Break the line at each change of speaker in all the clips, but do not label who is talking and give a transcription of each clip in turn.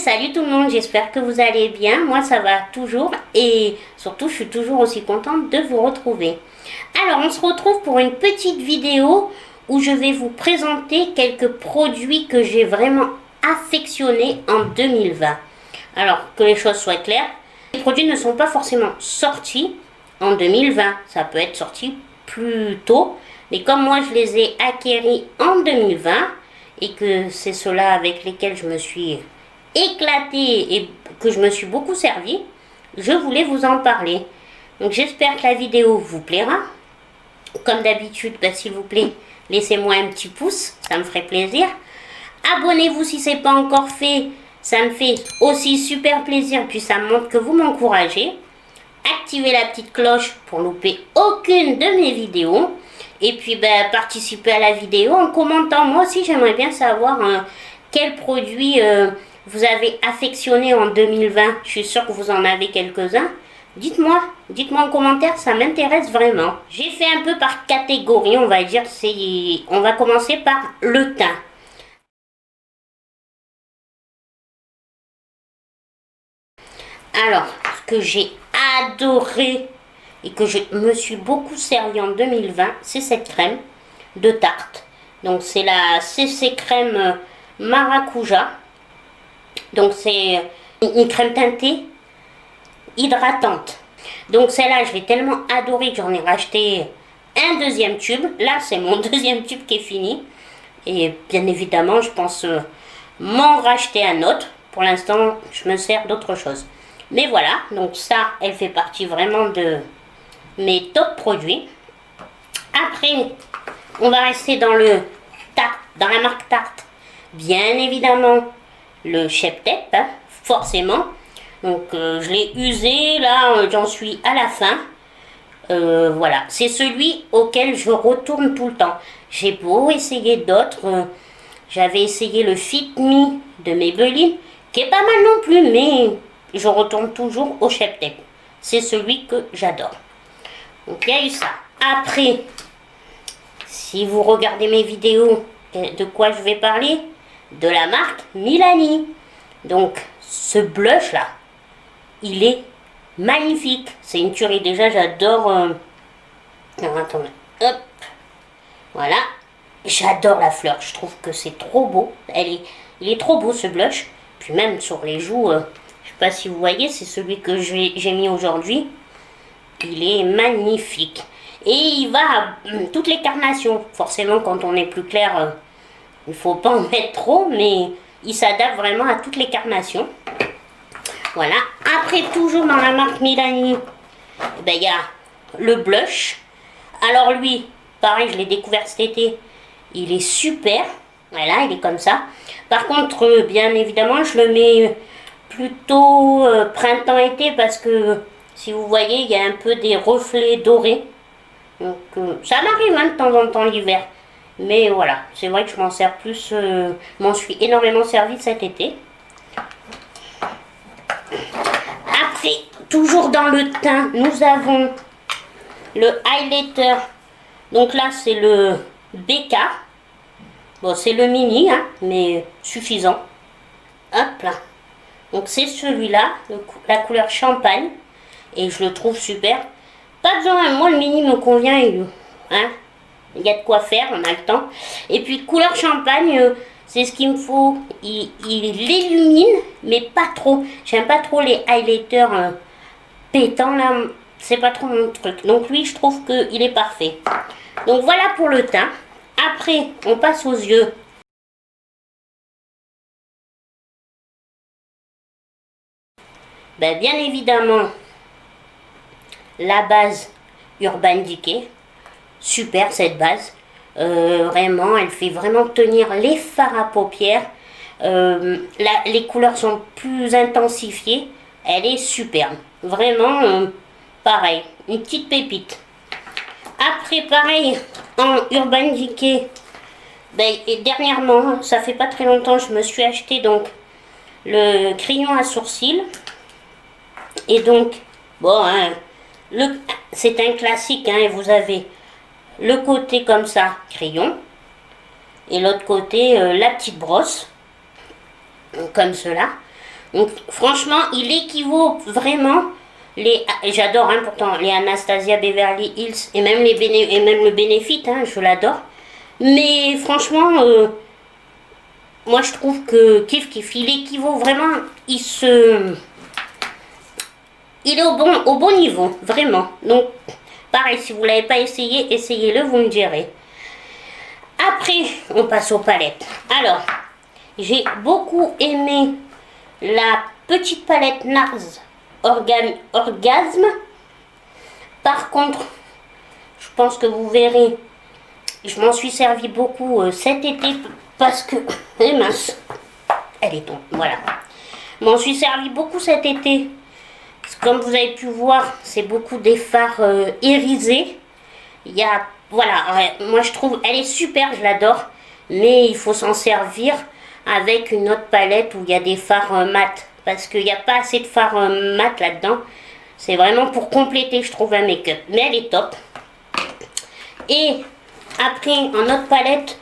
Salut tout le monde, j'espère que vous allez bien. Moi ça va toujours et surtout je suis toujours aussi contente de vous retrouver. Alors on se retrouve pour une petite vidéo où je vais vous présenter quelques produits que j'ai vraiment affectionnés en 2020. Alors que les choses soient claires, les produits ne sont pas forcément sortis en 2020, ça peut être sorti plus tôt. Mais comme moi je les ai acquéris en 2020 et que c'est ceux-là avec lesquels je me suis éclatée et que je me suis beaucoup servi, je voulais vous en parler. Donc j'espère que la vidéo vous plaira. Comme d'habitude, s'il vous plaît, laissez-moi un petit pouce, ça me ferait plaisir. Abonnez-vous si ce n'est pas encore fait, ça me fait aussi super plaisir, puis ça me montre que vous m'encouragez. Activez la petite cloche pour louper aucune de mes vidéos. Et puis participez à la vidéo en commentant. Moi aussi j'aimerais bien savoir quel produit vous avez affectionné en 2020. Je suis sûre que vous en avez quelques-uns. Dites-moi en commentaire, ça m'intéresse vraiment. J'ai fait un peu par catégorie, on va dire. On va commencer par le teint. Alors, ce que j'ai adoré et que je me suis beaucoup servi en 2020, c'est cette crème de Tarte. Donc c'est la CC crème maracuja. Donc c'est une crème teintée hydratante. Donc celle-là, je l'ai tellement adorée que j'en ai racheté un deuxième tube. Là, c'est mon deuxième tube qui est fini. Et bien évidemment, je pense m'en racheter un autre. Pour l'instant, je me sers d'autre chose. Mais voilà, donc ça, elle fait partie vraiment de mes top produits. Après, on va rester dans le Tarte, dans la marque Tarte. Bien évidemment, le Shape Tape, hein, forcément. Donc, je l'ai usé, là, j'en suis à la fin. Voilà, c'est celui auquel je retourne tout le temps. J'ai beau essayer d'autres. J'avais essayé le Fit Me de Maybelline, qui est pas mal non plus, mais je retourne toujours au Shape Tape. C'est celui que j'adore. Donc, il y a eu ça. Après, si vous regardez mes vidéos, de quoi je vais parler? De la marque Milani. Donc, ce blush-là, il est magnifique. C'est une tuerie. Déjà, j'adore... Alors, attendez. Hop. Voilà. J'adore la fleur. Je trouve que c'est trop beau. Il est trop beau, ce blush. Puis même sur les joues, je sais pas si vous voyez, c'est celui que j'ai mis aujourd'hui. Il est magnifique. Et il va à toutes les carnations. Forcément, quand on est plus clair, il ne faut pas en mettre trop, mais il s'adapte vraiment à toutes les carnations. Voilà. Après, toujours dans la marque Milani, il y a le blush. Alors lui, pareil, je l'ai découvert cet été. Il est super. Voilà, il est comme ça. Par contre, bien évidemment, je le mets plutôt printemps-été parce que, si vous voyez, il y a un peu des reflets dorés. Donc, ça m'arrive hein, de temps en temps l'hiver. Mais voilà, c'est vrai que je m'en sers plus, m'en suis énormément servi cet été. Après, toujours dans le teint, nous avons le highlighter. Donc là, c'est le BK. Bon, c'est le mini, hein, mais suffisant. Hop là. Donc c'est celui-là, la couleur champagne. Et je le trouve super. Pas besoin, moi le mini me convient. Hein, il y a de quoi faire, on a le temps. Et puis couleur champagne, c'est ce qu'il me faut. Il illumine, mais pas trop. J'aime pas trop les highlighters pétants là. C'est pas trop mon truc. Donc lui, je trouve qu'il est parfait. Donc voilà pour le teint. Après, on passe aux yeux. Bien évidemment, la base Urban Decay. Super cette base. Vraiment, elle fait vraiment tenir les fards à paupières. Les couleurs sont plus intensifiées. Elle est superbe. Vraiment, pareil, une petite pépite. Après, pareil, en Urban Decay, et dernièrement, ça fait pas très longtemps, je me suis acheté donc le crayon à sourcils. Et donc, bon, hein, c'est un classique, hein, et vous avez le côté comme ça, crayon, et l'autre côté, la petite brosse, comme cela. Donc franchement, il équivaut vraiment j'adore hein, pourtant les Anastasia Beverly Hills et même et même le Benefit, hein, je l'adore. Mais franchement, moi je trouve que Kif Kif, il équivaut vraiment, il est au bon niveau, vraiment. Donc pareil, si vous l'avez pas essayé, essayez-le, vous me direz. Après, on passe aux palettes. Alors, j'ai beaucoup aimé la petite palette NARS Orgasme. Par contre, je pense que vous verrez, je m'en suis servi beaucoup cet été parce que... Eh mince, elle est tombée, voilà. Je m'en suis servi beaucoup cet été. Comme vous avez pu voir, c'est beaucoup des fards irisés. Il y a... Voilà, moi je trouve, elle est super, je l'adore. Mais il faut s'en servir avec une autre palette où il y a des fards mat. Parce qu'il n'y a pas assez de fards mat là-dedans. C'est vraiment pour compléter, je trouve, un make-up. Mais elle est top. Et après, en autre palette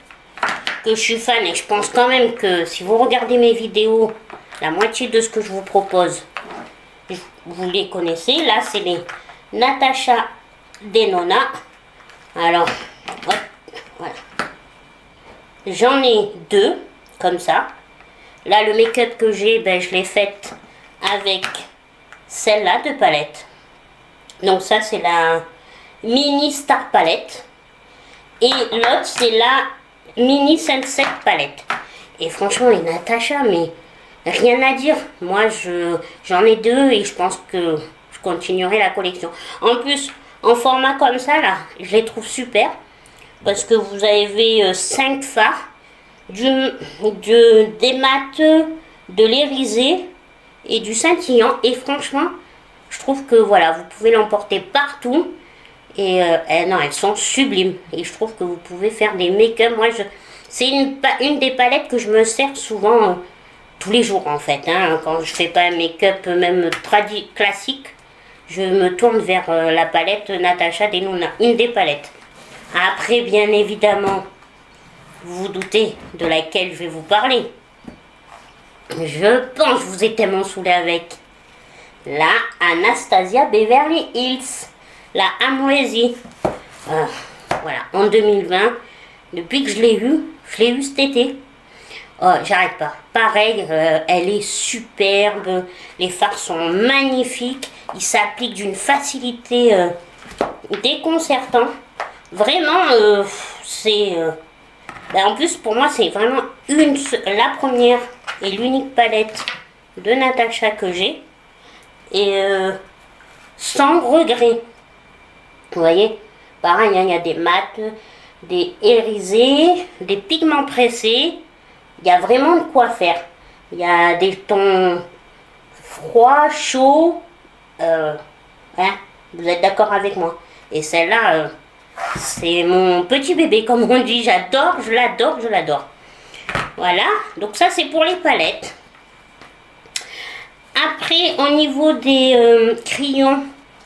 que je suis fan, et je pense quand même que si vous regardez mes vidéos, la moitié de ce que je vous propose, vous les connaissez. Là, c'est les Natasha Denona. Alors, hop, voilà. J'en ai deux, comme ça. Là, le make-up que j'ai, ben, je l'ai fait avec celle-là de palette. Donc ça, c'est la Mini Star Palette. Et l'autre, c'est la Mini Sunset Palette. Et franchement, les Natasha, mais rien à dire. Moi, j'en ai deux et je pense que je continuerai la collection. En plus, en format comme ça, là, je les trouve super. Parce que vous avez 5 fards, des mat, de l'irisé et du scintillant. Et franchement, je trouve que voilà, vous pouvez l'emporter partout. Et non, elles sont sublimes. Et je trouve que vous pouvez faire des make-up. Moi, c'est une des palettes que je me sers souvent tous les jours en fait. Hein. Quand je fais pas un make-up même classique, je me tourne vers la palette Natasha Denona. Une des palettes. Après, bien évidemment, vous vous doutez de laquelle je vais vous parler. Je pense que je vous ai tellement saoulé avec la Anastasia Beverly Hills. La Amouesi. Voilà, en 2020. Depuis que je l'ai eu cet été. Oh, j'arrête pas. Pareil, elle est superbe. Les fards sont magnifiques. Ils s'appliquent d'une facilité déconcertante. Vraiment, c'est... ben en plus, pour moi, c'est vraiment la première et l'unique palette de Natasha que j'ai. Et sans regret. Vous voyez, pareil, il y a des mats, des irisés, des pigments pressés. Il y a vraiment de quoi faire. Il y a des tons froids, chauds. Hein, vous êtes d'accord avec moi. Et celle-là, c'est mon petit bébé, comme on dit. J'adore, je l'adore, je l'adore. Voilà, donc ça c'est pour les palettes. Après, au niveau des crayons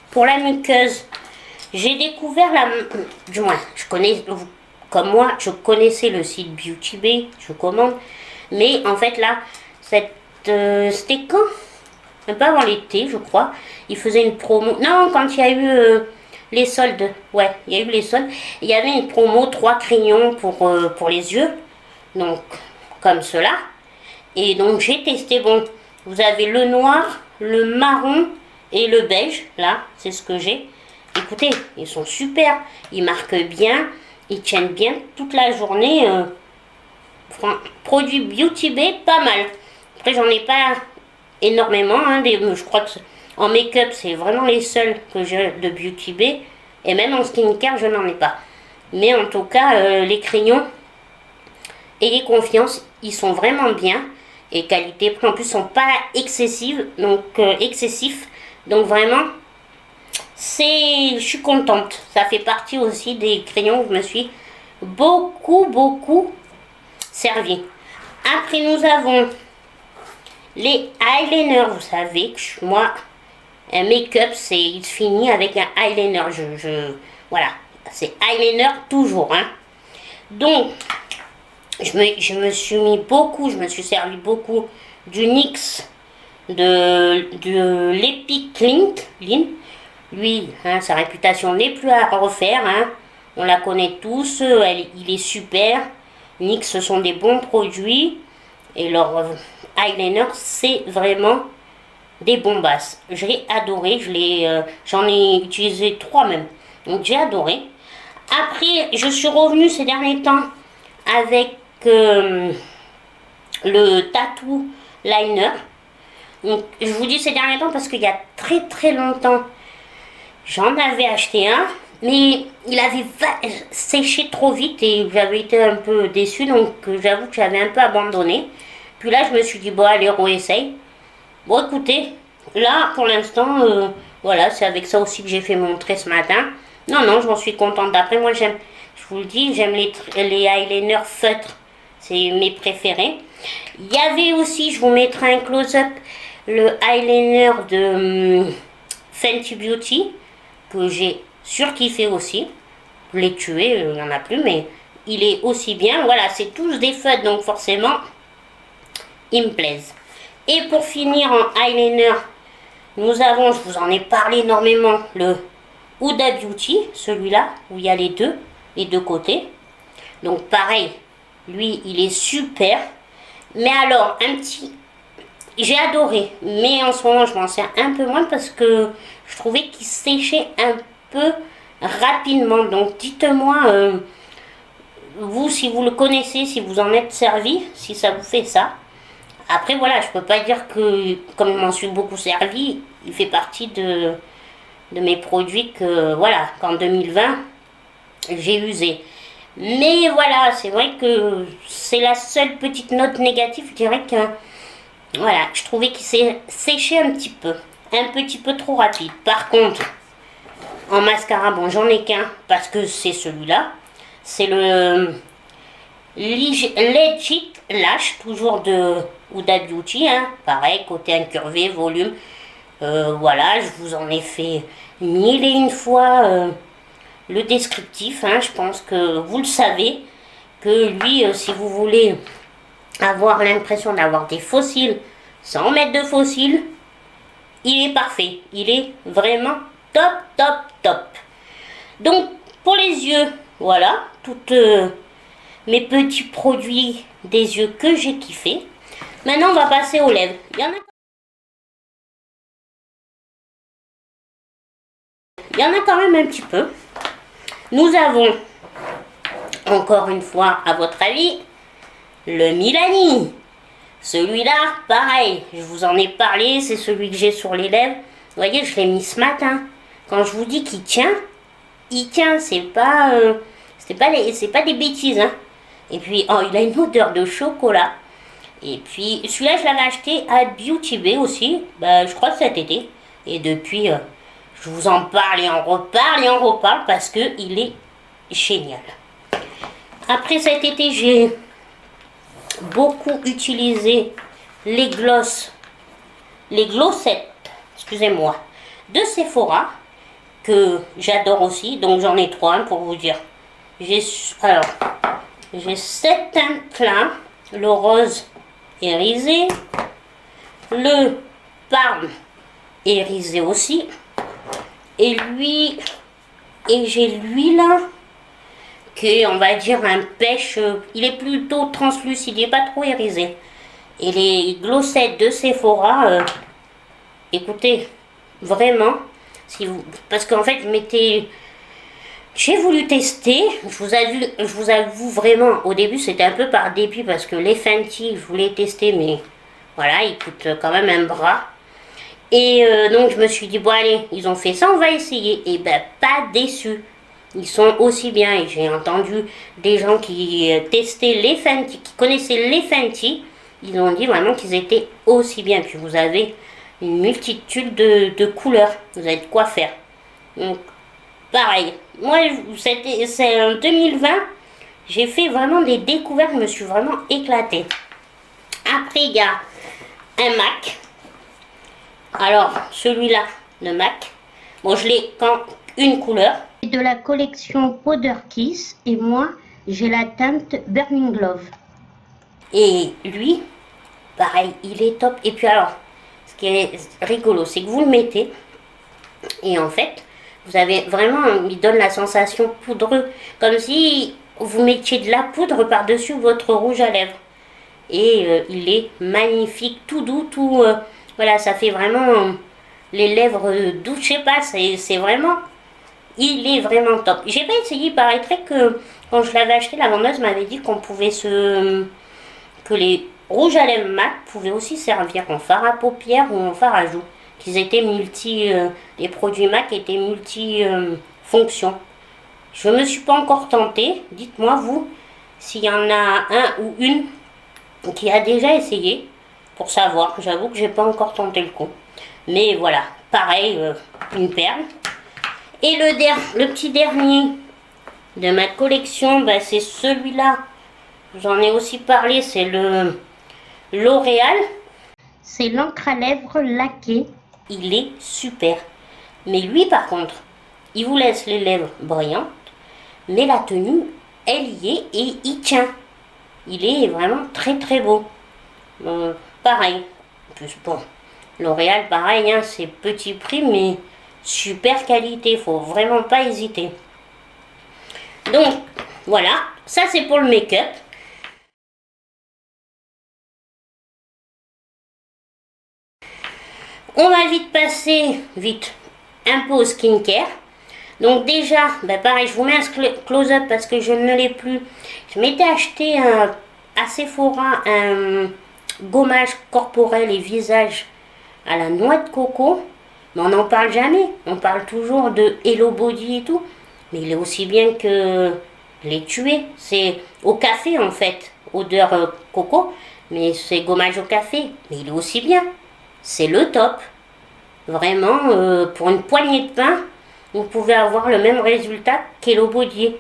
pour la muqueuse, j'ai découvert du moins, comme moi, je connaissais le site Beauty Bay, je commande. Mais en fait là, c'était quand? Un peu avant l'été, je crois. Ils faisaient une promo. Non, quand il y a eu les soldes. Ouais, il y a eu les soldes. Il y avait une promo, 3 crayons pour les yeux. Donc, comme cela. Et donc, j'ai testé. Bon, vous avez le noir, le marron et le beige. Là, c'est ce que j'ai. Écoutez, ils sont super. Ils marquent bien. Ils tiennent bien toute la journée. Produit Beauty Bay, pas mal. Après, j'en ai pas énormément. Hein, je crois que en make-up, c'est vraiment les seuls que j'ai de Beauty Bay. Et même en skincare, je n'en ai pas. Mais en tout cas, les crayons, ayez confiance, ils sont vraiment bien. Et qualité, en plus, ils sont pas excessives. Donc, excessifs. Donc, vraiment, je suis contente. Ça fait partie aussi des crayons que je me suis beaucoup servi. Après, nous avons les eyeliners. Vous savez que moi, un make-up, il finit avec un eyeliner. Voilà, c'est eyeliner toujours. Hein. Donc, je me suis servi beaucoup du NYX de l'Epic Clean. Lui, hein, sa réputation n'est plus à refaire. Hein. On la connaît tous. Il est super. NYX, ce sont des bons produits. Et leur eyeliner, c'est vraiment des bombasses. J'ai adoré. J'en ai utilisé 3 même. Donc j'ai adoré. Après, je suis revenue ces derniers temps avec le Tattoo Liner. Donc, je vous dis ces derniers temps parce qu'il y a très longtemps, j'en avais acheté un, mais il avait séché trop vite et j'avais été un peu déçue, donc j'avoue que j'avais un peu abandonné. Puis là, je me suis dit, bon, allez, réessaye. Bon, écoutez, là, pour l'instant, voilà, c'est avec ça aussi que j'ai fait mon trait ce matin. Non, j'en suis contente. D'après moi, j'aime, je vous le dis, j'aime les eyeliners feutres. C'est mes préférés. Il y avait aussi, je vous mettrai un close-up, le eyeliner de Fenty Beauty, que j'ai surkiffé aussi. Je l'ai tué, il n'y en a plus, mais il est aussi bien. Voilà, c'est tous des feutres, donc forcément, ils me plaisent. Et pour finir en eyeliner, nous avons, je vous en ai parlé énormément, le Huda Beauty, celui-là, où il y a les deux côtés. Donc pareil, lui, il est super. Mais alors, j'ai adoré. Mais en ce moment, je m'en sers un peu moins parce que je trouvais qu'il séchait un peu rapidement. Donc dites-moi, vous, si vous le connaissez, si vous en êtes servi, si ça vous fait ça. Après, voilà, je peux pas dire que, comme je m'en suis beaucoup servi, il fait partie de mes produits qu'en 2020, j'ai usé. Mais voilà, c'est vrai que c'est la seule petite note négative. Je dirais que, voilà, je trouvais qu'il s'est séché un petit peu trop rapide. Par contre, en mascara, bon, j'en ai qu'un parce que c'est celui-là. C'est le Legit Lash, toujours de Huda Beauty, hein. Pareil, côté incurvé, volume. Voilà, je vous en ai fait 1001 fois le descriptif, hein. Je pense que vous le savez, que lui, si vous voulez avoir l'impression d'avoir des fossiles sans mettre de fossiles, il est parfait. Il est vraiment top. Donc, pour les yeux, voilà, toutes mes petits produits des yeux que j'ai kiffé. Maintenant, on va passer aux lèvres. Il y en a quand même un petit peu. Nous avons, encore une fois, à votre avis, le Milani. Celui-là, pareil, je vous en ai parlé, c'est celui que j'ai sur les lèvres. Vous voyez, je l'ai mis ce matin. Quand je vous dis qu'il tient, il tient. C'est pas des bêtises, hein. Et puis, oh, il a une odeur de chocolat. Et puis, celui-là, je l'avais acheté à Beauty Bay aussi, je crois que cet été. Et depuis, je vous en parle et on reparle parce que il est génial. Après cet été, j'ai beaucoup utilisé les glossettes, excusez-moi, de Sephora, que j'adore aussi. Donc j'en ai 3 pour vous dire. J'ai cet teint-là, le rose irisé, le parme irisé aussi, et j'ai lui là, qui on va dire un pêche, il est plutôt translucide, il n'est pas trop irisé. Et les glossettes de Sephora, écoutez, vraiment, parce qu'en fait, j'ai voulu tester, je vous avoue vraiment, au début c'était un peu par dépit parce que les Fenty, je voulais tester, mais voilà, ils coûtent quand même un bras. Et donc je me suis dit, bon allez, ils ont fait ça, on va essayer. Et pas déçu. Ils sont aussi bien. Et j'ai entendu des gens qui testaient les Fenty, qui connaissaient les Fenty. Ils ont dit vraiment qu'ils étaient aussi bien. Puis vous avez une multitude de couleurs. Vous avez de quoi faire. Donc, pareil. Moi, c'est en 2020. J'ai fait vraiment des découvertes. Je me suis vraiment éclatée. Après, il y a un MAC. Alors, celui-là, le MAC. Bon, je l'ai qu'en une couleur. C'est de la collection Powder Kiss. Et moi, j'ai la teinte Burning Glove. Et lui, pareil, il est top. Et puis alors, ce ce qui est rigolo, c'est que vous le mettez et en fait, vous avez vraiment, il donne la sensation poudreux, comme si vous mettiez de la poudre par-dessus votre rouge à lèvres. Et il est magnifique, tout doux, tout... voilà, ça fait vraiment les lèvres douces, je sais pas, c'est vraiment... Il est vraiment top. J'ai pas essayé, il paraîtrait que quand je l'avais acheté, la vendeuse m'avait dit qu'on pouvait que les rouges à lèvres mat pouvaient aussi servir en fard à paupières ou en fard à joues. Qu'ils étaient les produits MAC étaient multi-fonctions. Je me suis pas encore tentée. Dites-moi, vous, s'il y en a un ou une qui a déjà essayé, pour savoir. J'avoue que j'ai pas encore tenté le coup. Mais voilà, pareil, une perle. Et le petit dernier de ma collection, bah, c'est celui-là. J'en ai aussi parlé, c'est le L'Oréal. C'est l'encre à lèvres laquée. Il est super. Mais lui, par contre, il vous laisse les lèvres brillantes. Mais la tenue, elle y est et il tient. Il est vraiment très très beau. Pareil. Plus bon. L'Oréal, pareil, hein, c'est petit prix, mais super qualité. Faut vraiment pas hésiter. Donc, voilà. Ça, c'est pour le make-up. On va vite passer, un peu au skincare. Donc déjà, bah pareil, je vous mets un close-up parce que je ne l'ai plus. Je m'étais acheté à Sephora un gommage corporel et visage à la noix de coco. Mais on n'en parle jamais. On parle toujours de Hello Body et tout. Mais il est aussi bien que les tuer. C'est au café en fait, odeur coco. Mais c'est gommage au café. Mais il est aussi bien. C'est le top. Vraiment, pour une poignée de pain, vous pouvez avoir le même résultat qu'Hello Body.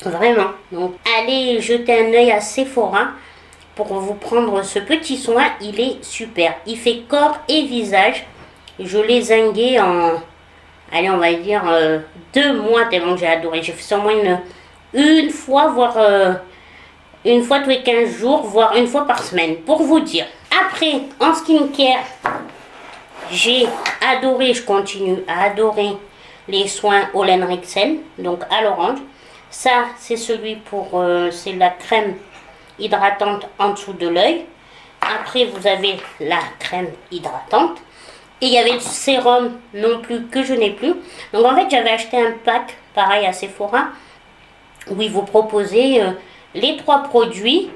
Vraiment. Donc, allez jeter un œil à Sephora pour vous prendre ce petit soin. Il est super. Il fait corps et visage. Je l'ai zingué en, allez, on va dire 2 mois tellement j'ai adoré. J'ai fait ça au moins une fois, voire une fois tous les 15 jours, voire une fois par semaine, pour vous dire. Après, en skincare, j'ai adoré, je continue à adorer les soins Olén-Rixen, donc à l'orange. Ça, c'est celui pour, c'est la crème hydratante en dessous de l'œil. Après, vous avez la crème hydratante. Et il y avait le sérum non plus que je n'ai plus. Donc en fait, j'avais acheté un pack, pareil à Sephora, où ils vous proposaient les 3 produits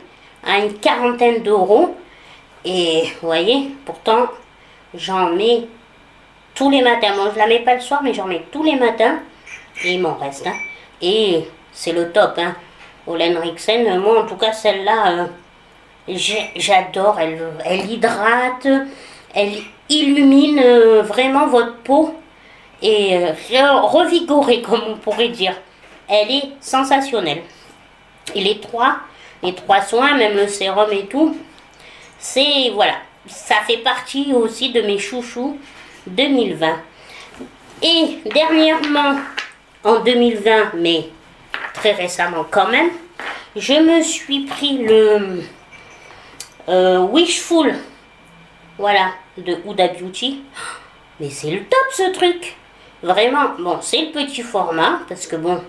à une quarantaine d'euros. Et vous voyez, pourtant, j'en mets tous les matins. Moi, je la mets pas le soir, mais j'en mets tous les matins. Et il m'en reste. Hein. Et c'est le top. Hein. Olén-Rixen, moi, en tout cas, celle-là, j'adore. Elle hydrate, elle illumine vraiment votre peau. Et revigorée, comme on pourrait dire. Elle est sensationnelle. Et les trois soins, même le sérum et tout, c'est, voilà. Ça fait partie aussi de mes chouchous 2020. Et dernièrement, en 2020, mais très récemment quand même, je me suis pris le Wishful, voilà, de Huda Beauty. Mais c'est le top ce truc. Vraiment, bon, c'est le petit format, parce que bon,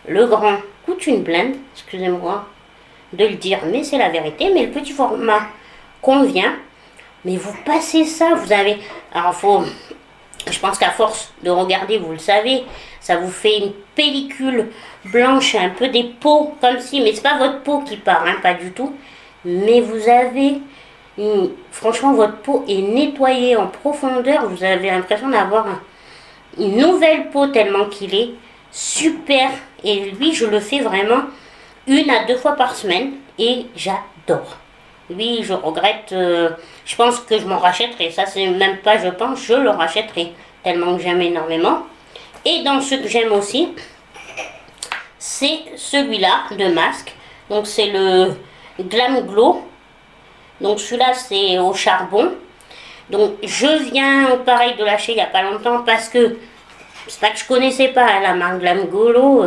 le grand coûte une blinde, excusez-moi de le dire, mais c'est la vérité. Mais le petit format convient. Mais vous passez ça, vous avez... Alors, je pense qu'à force de regarder, vous le savez, ça vous fait une pellicule blanche, un peu des peaux, comme si... Mais c'est pas votre peau qui part, hein, pas du tout. Mais vous avez... franchement, votre peau est nettoyée en profondeur. Vous avez l'impression d'avoir une nouvelle peau tellement qu'il est super. Et lui, je le fais vraiment 1 à 2 fois par semaine. Et j'adore. Lui, je regrette, je pense que je m'en rachèterai. Ça, c'est même pas, je pense, je le rachèterai. Tellement que j'aime énormément. Et dans ce que j'aime aussi, c'est celui-là de masque. Donc, c'est le Glam Glow. Donc, celui-là, c'est au charbon. Donc, je viens, pareil, de lâcher il n'y a pas longtemps parce que c'est pas que je connaissais pas la marque Glam Glow.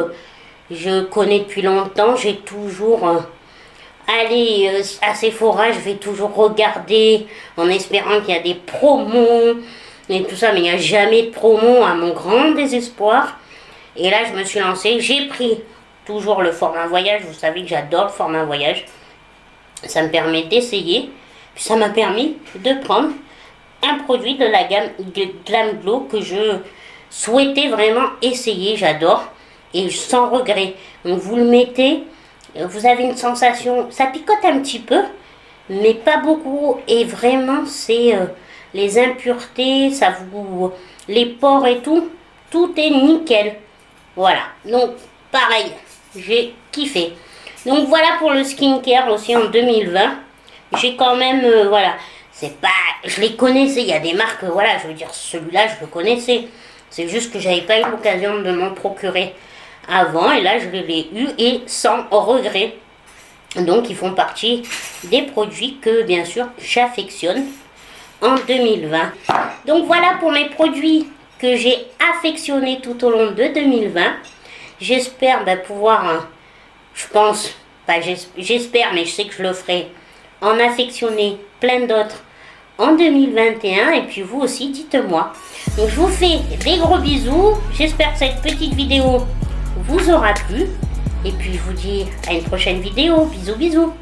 Je connais depuis longtemps. J'ai toujours... aller à Sephora, je vais toujours regarder en espérant qu'il y a des promos et tout ça, mais il n'y a jamais de promo à mon grand désespoir. Et là, je me suis lancée, j'ai pris toujours le format voyage, vous savez que j'adore le format voyage. Ça me permet d'essayer, puis ça m'a permis de prendre un produit de la gamme Glam Glow que je souhaitais vraiment essayer, j'adore, et sans regret. Donc vous le mettez, vous avez une sensation, ça picote un petit peu, mais pas beaucoup, et vraiment c'est les impuretés, ça vous, les pores et tout, tout est nickel. Voilà, donc pareil, j'ai kiffé. Donc voilà pour le skincare aussi en 2020. J'ai quand même, voilà, c'est pas, je les connaissais, il y a des marques, voilà, je veux dire, celui-là, je le connaissais. C'est juste que j'avais pas eu l'occasion de m'en procurer avant, et là, je l'ai eu, et sans regret. Donc, ils font partie des produits que, bien sûr, j'affectionne en 2020. Donc, voilà pour mes produits que j'ai affectionnés tout au long de 2020. J'espère pouvoir, je pense, pas j'espère, mais je sais que je le ferai, en affectionner plein d'autres en 2021. Et puis vous aussi, dites-moi. Donc, je vous fais des gros bisous. J'espère que cette petite vidéo vous aura plu. Et puis, je vous dis à une prochaine vidéo. Bisous, bisous.